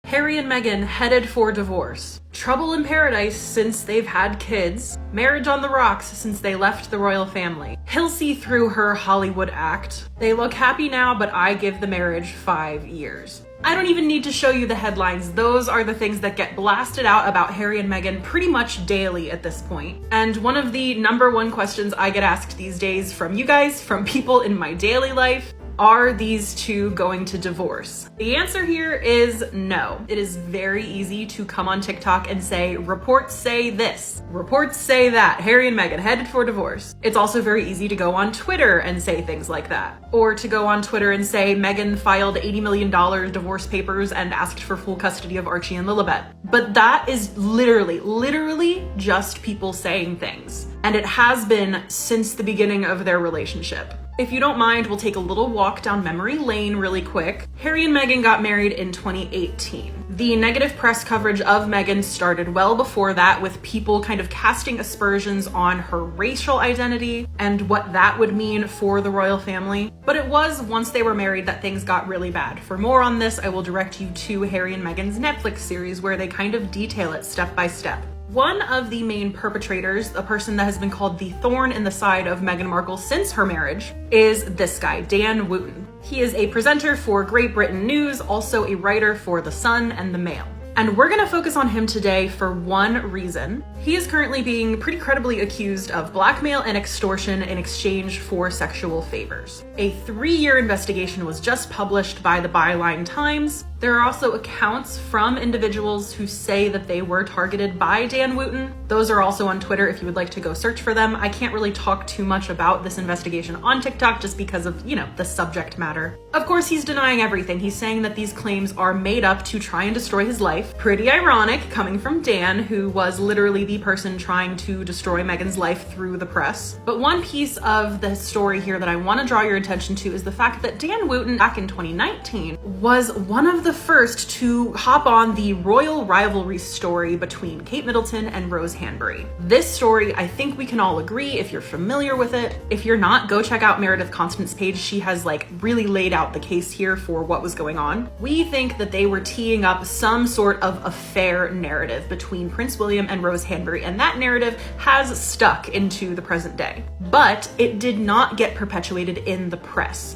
Harry and Meghan headed for divorce. Trouble in paradise since they've had kids. Marriage on the rocks since they left the royal family. He'll see through her Hollywood act. They look happy now, but I give the marriage 5 years. I don't even need to show you the headlines. Those are the things that get blasted out about Harry and Meghan pretty much daily at this point. And one of the #1 questions I get asked these days from you guys, from people in my daily life, are these two going to divorce? The answer here is no. It is very easy to come on TikTok and say, reports say this, reports say that, Harry and Meghan headed for divorce. It's also very easy to go on Twitter and say things like that. Or to go on Twitter and say Meghan filed $80 million divorce papers and asked for full custody of Archie and Lilibet. But that is literally just people saying things. And it has been since the beginning of their relationship. If you don't mind, we'll take a little walk down memory lane really quick. Harry and Meghan got married in 2018. The negative press coverage of Meghan started well before that, with people kind of casting aspersions on her racial identity and what that would mean for the royal family. But it was once they were married that things got really bad. For more on this, I will direct you to Harry and Meghan's Netflix series, where they kind of detail it step by step. One of the main perpetrators, a person that has been called the thorn in the side of Meghan Markle since her marriage, is this guy, Dan Wooten. He is a presenter for Great Britain News, also a writer for The Sun and The Mail. And we're gonna focus on him today for one reason. He is currently being pretty credibly accused of blackmail and extortion in exchange for sexual favors. A 3-year investigation was just published by the Byline Times. There are also accounts from individuals who say that they were targeted by Dan Wooten. Those are also on Twitter if you would like to go search for them. I can't really talk too much about this investigation on TikTok just because of, the subject matter. Of course, he's denying everything. He's saying that these claims are made up to try and destroy his life. Pretty ironic coming from Dan, who was literally the person trying to destroy Meghan's life through the press. But one piece of the story here that I want to draw your attention to is the fact that Dan Wooten, back in 2019, was one of the first to hop on the royal rivalry story between Kate Middleton and Rose Hanbury. This story, I think we can all agree, if you're familiar with it. If you're not, go check out Meredith Constant's page. She has really laid out the case here for what was going on. We think that they were teeing up some sort of affair narrative between Prince William and Rose Hanbury, and that narrative has stuck into the present day. But it did not get perpetuated in the press.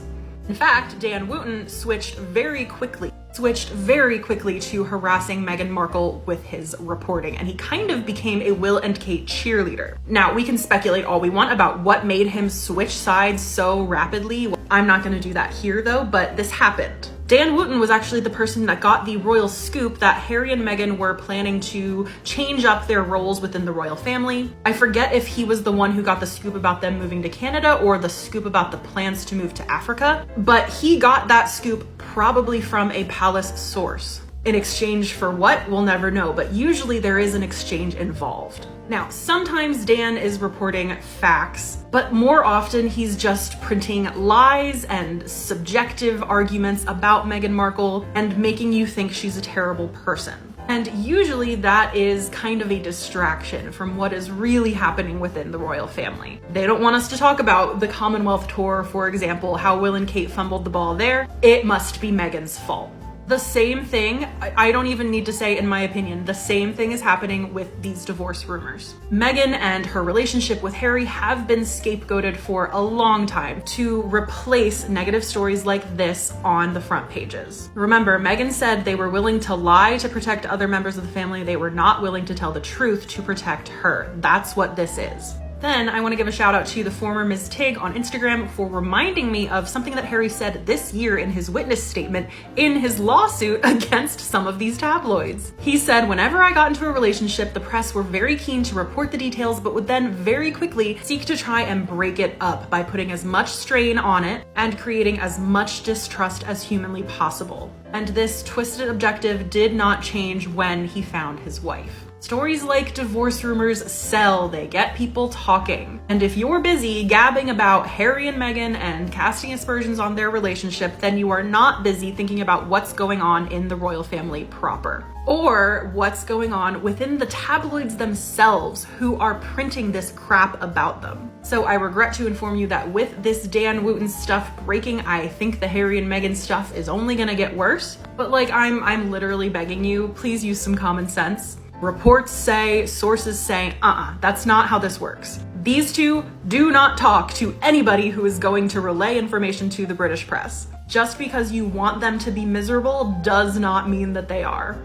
In fact, Dan Wooten switched very quickly to harassing Meghan Markle with his reporting, and he kind of became a Will and Kate cheerleader. Now, we can speculate all we want about what made him switch sides so rapidly. I'm not going to do that here though, but this happened. Dan Wooten was actually the person that got the royal scoop that Harry and Meghan were planning to change up their roles within the royal family. I forget if he was the one who got the scoop about them moving to Canada or the scoop about the plans to move to Africa, but he got that scoop probably from a palace source. In exchange for what, we'll never know, but usually there is an exchange involved. Now, sometimes Dan is reporting facts, but more often he's just printing lies and subjective arguments about Meghan Markle and making you think she's a terrible person. And usually that is kind of a distraction from what is really happening within the royal family. They don't want us to talk about the Commonwealth tour, for example, how Will and Kate fumbled the ball there. It must be Meghan's fault. The same thing, I don't even need to say in my opinion, the same thing is happening with these divorce rumors. Meghan and her relationship with Harry have been scapegoated for a long time to replace negative stories like this on the front pages. Remember, Meghan said they were willing to lie to protect other members of the family. They were not willing to tell the truth to protect her. That's what this is. Then I want to give a shout out to the former Ms. Tig on Instagram for reminding me of something that Harry said this year in his witness statement in his lawsuit against some of these tabloids. He said, whenever I got into a relationship, the press were very keen to report the details, but would then very quickly seek to try and break it up by putting as much strain on it and creating as much distrust as humanly possible. And this twisted objective did not change when he found his wife. Stories like divorce rumors sell, they get people talking. And if you're busy gabbing about Harry and Meghan and casting aspersions on their relationship, then you are not busy thinking about what's going on in the royal family proper. Or what's going on within the tabloids themselves who are printing this crap about them. So I regret to inform you that with this Dan Wooten stuff breaking, I think the Harry and Meghan stuff is only gonna get worse. But like, I'm literally begging you, please use some common sense. Reports say, sources say, that's not how this works. These two do not talk to anybody who is going to relay information to the British press. Just because you want them to be miserable does not mean that they are.